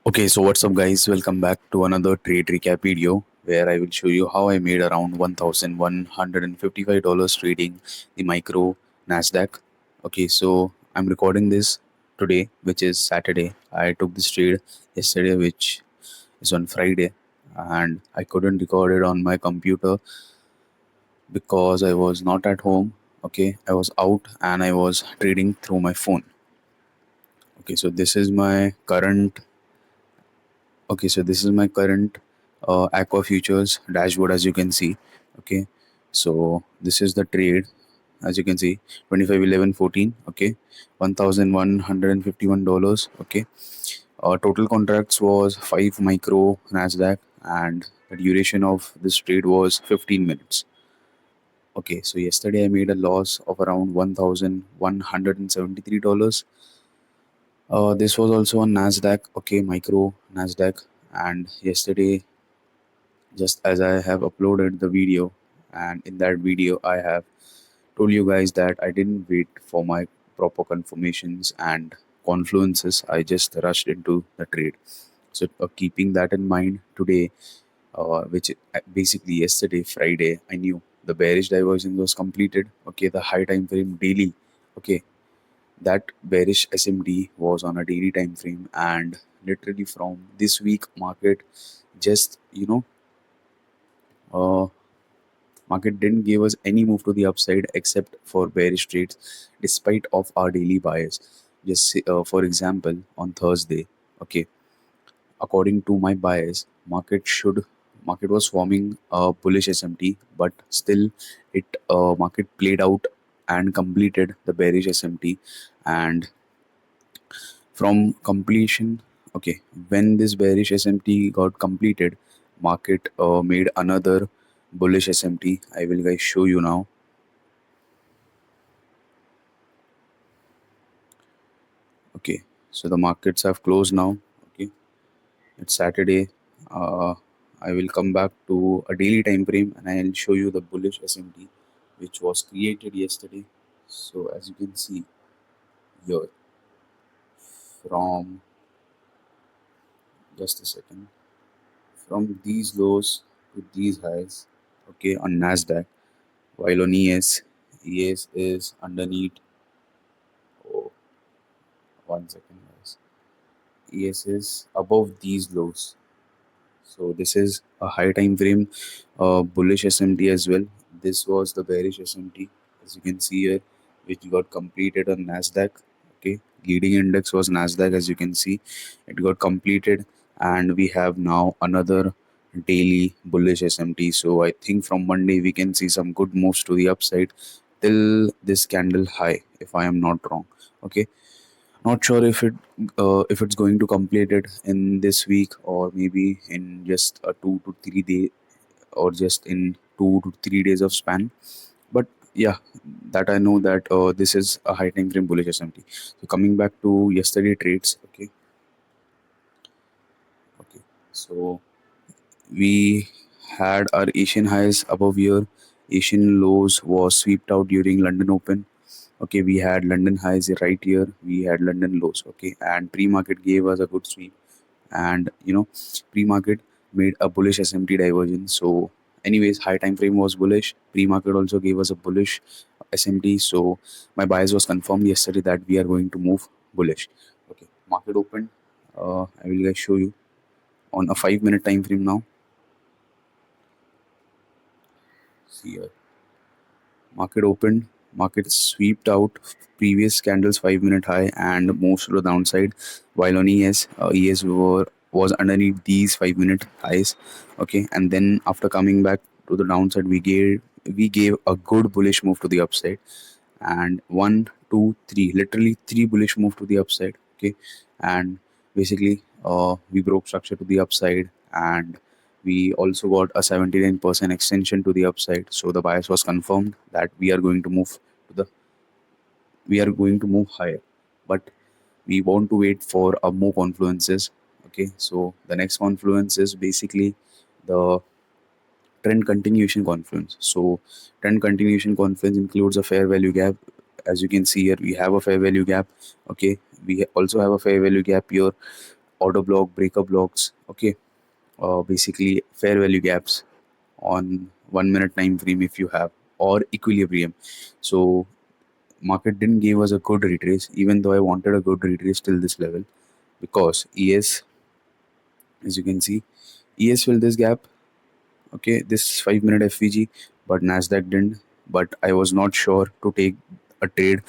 Okay, so what's up, guys? Welcome back to another trade recap video where I will show you how I made around $1,155 trading the micro Nasdaq. Okay, so I'm recording this today, which is Saturday. I took this trade yesterday, which is on Friday, and I couldn't record it on my computer because I was not at home. Okay, I was out and I was trading through my phone. Okay, so this is my current Aqua Futures dashboard, as you can see. Okay, so this is the trade, as you can see, 25 11 14. Okay, $1,151. Okay, total contracts was 5 micro Nasdaq, and the duration of this trade was 15 minutes. Okay, so yesterday I made a loss of around $1,173. This was also on Nasdaq, okay, micro Nasdaq, and yesterday, just as I have uploaded the video, and in that video I have told you guys that I didn't wait for my proper confirmations and confluences. I just rushed into the trade. So keeping that in mind, today, which basically yesterday Friday, I knew the bearish divergence was completed. Okay, the high time frame daily. Okay, that bearish SMD was on a daily time frame, and literally from this week market, just uh, market didn't give us any move to the upside except for bearish trades despite of our daily bias. Just for example, on Thursday, okay, according to my bias, market was forming a bullish SMT, but still it market played out and completed the bearish SMT. And from completion, okay, when this bearish SMT got completed, market made another bullish SMT. I will guys show you now. Okay, so the markets have closed now. Okay, it's Saturday. uh, I will come back to a daily time frame and I'll show you the bullish SMT which was created yesterday. So as you can see here, from just a second, from these lows to these highs, okay, on Nasdaq, while on ES is underneath. Oh, 1 second, guys. ES is above these lows. So this is a high time frame bullish SMT as well. This was the bearish SMT, as you can see here, which got completed on Nasdaq. Okay, leading index was Nasdaq, as you can see. It got completed, and we have now another daily bullish SMT. So I think from Monday we can see some good moves to the upside till this candle high, if I am not wrong. Okay, not sure if it's going to complete it in this week or maybe in just a 2 to 3 day, or just in 2 to 3 days of span. But yeah, that I know that this is a high time frame bullish SMT. So coming back to yesterday trades, okay, okay. So we had our Asian highs above here. Asian lows was swept out during London Open. Okay, we had London highs right here. We had London lows. Okay, and pre-market gave us a good sweep, and pre-market made a bullish SMT divergence. So, anyways, high time frame was bullish. Pre-market also gave us a bullish SMT. So my bias was confirmed yesterday that we are going to move bullish. Okay, market opened. I will guys show you on a 5 minute time frame now. See here. Market opened, market swept out previous candle's 5 minute high and moves to the downside. While on ES was underneath these 5 minute highs. Okay, and then after coming back to the downside, we gave a good bullish move to the upside, and one, two, three, literally three bullish move to the upside. Okay, and basically we broke structure to the upside, and we also got a 79% extension to the upside. So the bias was confirmed that we are going to move higher, but we want to wait for more confluences. Okay, so the next confluence is basically the trend continuation confluence. So trend continuation confluence includes a fair value gap. As you can see here, we have a fair value gap. Okay, we also have a fair value gap here, order block, breaker blocks, okay, basically fair value gaps on 1 minute time frame if you have, or equilibrium. So market didn't give us a good retrace, even though I wanted a good retrace till this level, because ES, as you can see, ES filled this gap, okay, this 5 minute FVG, but Nasdaq didn't. But I was not sure to take a trade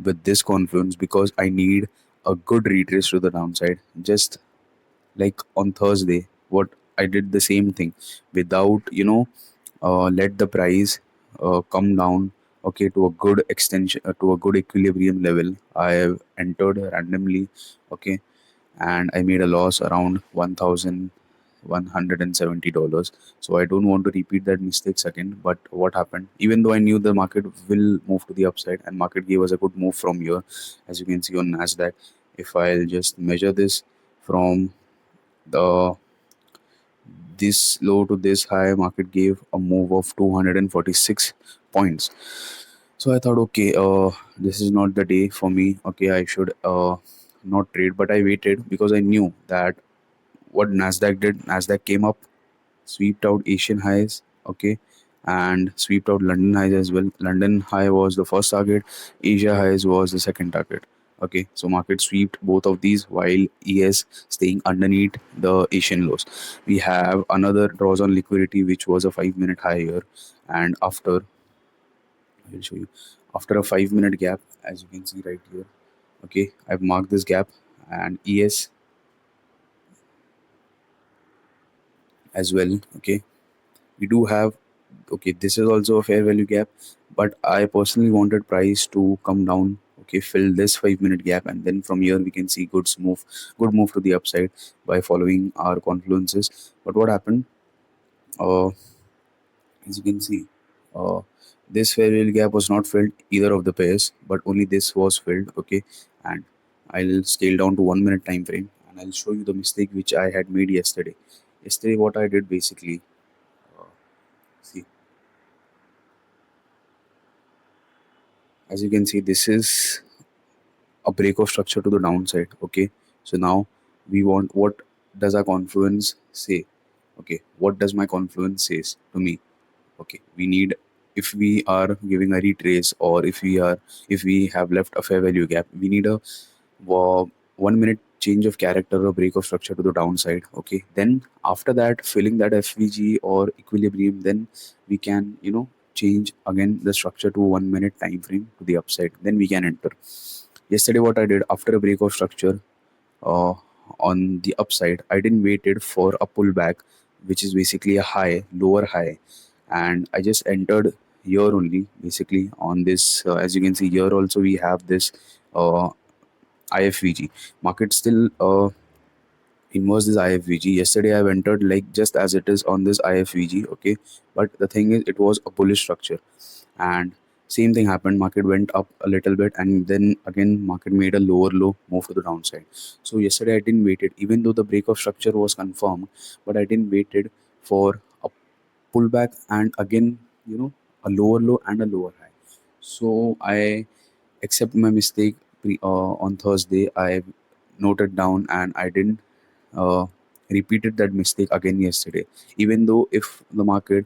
with this confluence, because I need a good retrace to the downside. Just like on Thursday, what I did the same thing, without let the price come down, okay, to a good extension, to a good equilibrium level. I have entered randomly, okay, and I made a loss around $1,170. So I don't want to repeat that mistakes again. But what happened? Even though I knew the market will move to the upside, and market gave us a good move from here, as you can see on Nasdaq. If I'll just measure this from the this low to this high, market gave a move of 246 points. So I thought, okay, this is not the day for me. Okay, I should not trade, but I waited because I knew that what Nasdaq did. Nasdaq came up, swept out Asian highs, okay, and swept out London highs as well. London high was the first target, Asia highs was the second target. Okay, so market swept both of these while ES staying underneath the Asian lows. We have another draws on liquidity, which was a 5 minute high here, and after, I'll show you, after a 5 minute gap, as you can see right here. Okay, I've marked this gap, and ES as well. Okay, we do have, okay, this is also a fair value gap, but I personally wanted price to come down, okay, fill this 5 minute gap, and then from here we can see good move to the upside by following our confluences. But what happened, uh, as you can see, uh, this fair value gap was not filled, either of the pairs, but only this was filled, okay. And I'll scale down to 1 minute time frame, and I'll show you the mistake which I had made yesterday. What I did basically, see, as you can see, this is a break of structure to the downside, okay. So now we want, what does our confluence say? Okay, what does my confluence says to me? Okay, we need, if we are giving a retrace, or if we have left a fair value gap, we need a 1 minute change of character or break of structure to the downside, okay. Then after that, filling that FVG or equilibrium, then we can change again the structure to 1 minute time frame to the upside, then we can enter. Yesterday, what I did, after a break of structure uh, on the upside, I didn't waited for a pullback, which is basically a high, lower high, and I just entered here only, basically on this. As you can see here, also we have this uh, IFVG. Market still inverse this IFVG. Yesterday, I've entered like just as it is on this IFVG, okay. But the thing is, it was a bullish structure, and same thing happened. Market went up a little bit, and then again market made a lower low, move to the downside. So yesterday I didn't wait it, even though the break of structure was confirmed, but I didn't wait it for a pullback, and again, a lower low and a lower high. So I accept my mistake. On Thursday, I noted down, and I didn't uh, repeated that mistake again yesterday. Even though if the market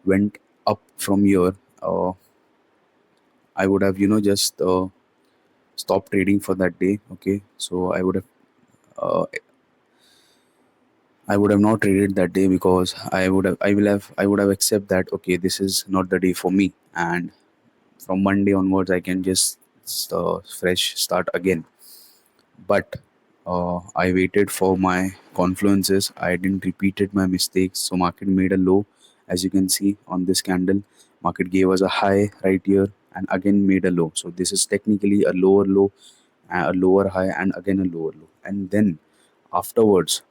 went up from here, I would have, just stopped trading for that day. Okay, so uh, I would have not traded that day, because I would have accept that, okay, this is not the day for me, and from Monday onwards I can just fresh start again. But I waited for my confluences. I didn't repeated my mistakes. So market made a low, as you can see on this candle. Market gave us a high right here, and again made a low. So this is technically a lower low, a lower high, and again a lower low. And then afterwards,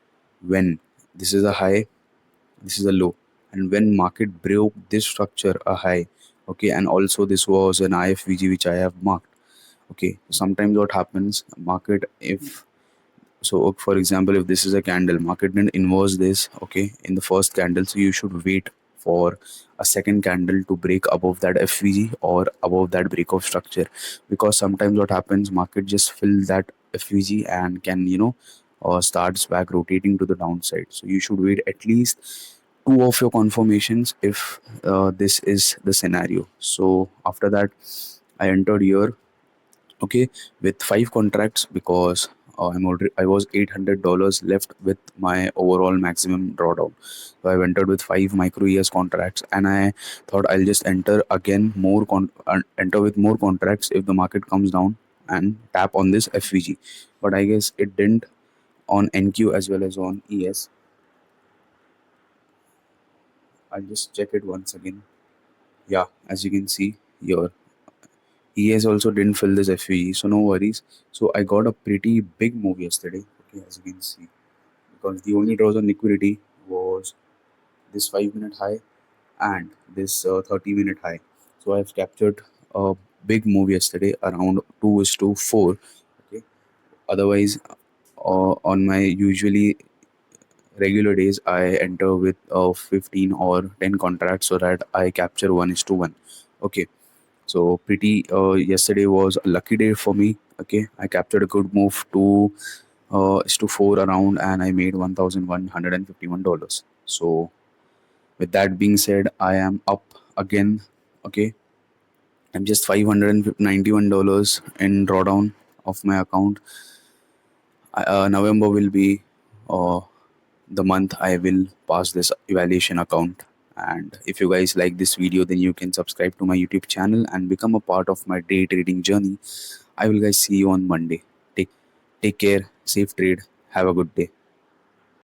when this is a high, this is a low, and when market broke this structure a high, okay, and also this was an IFVG which I have marked. Okay, sometimes what happens, market, if so, for example, if this is a candle, market didn't inverse this, okay, in the first candle, so you should wait for a second candle to break above that FVG or above that break of structure, because sometimes what happens, market just fill that FVG and can starts back rotating to the downside. So you should wait at least two of your confirmations if this is the scenario. So after that, I entered here, okay, with five contracts because I was $800 left with my overall maximum drawdown. So I entered with five micro ES contracts, and I thought I'll just enter again enter with more contracts if the market comes down and tap on this FVG. But I guess it didn't on NQ as well as on ES. I'll just check it once again. Yeah, as you can see here, ES also didn't fill this FVG, so no worries. So I got a pretty big move yesterday, okay, as you can see, because the only draws on liquidity was this 5 minute high and this 30-minute high. So I've captured a big move yesterday around 2 is to 4. Okay. Otherwise, on my usually regular days, I enter with 15 or 10 contracts so that I capture 1 is to 1. Okay. So pretty yesterday was a lucky day for me. Okay, I captured a good move to is to 4 around, and I made $1,151. So with that being said, I am up again. Okay, I'm just $591 in drawdown of my account. November will be uh, the month I will pass this evaluation account. And if you guys like this video, then you can subscribe to my YouTube channel and become a part of my day trading journey. I will guys see you on Monday. Take care, safe trade, have a good day.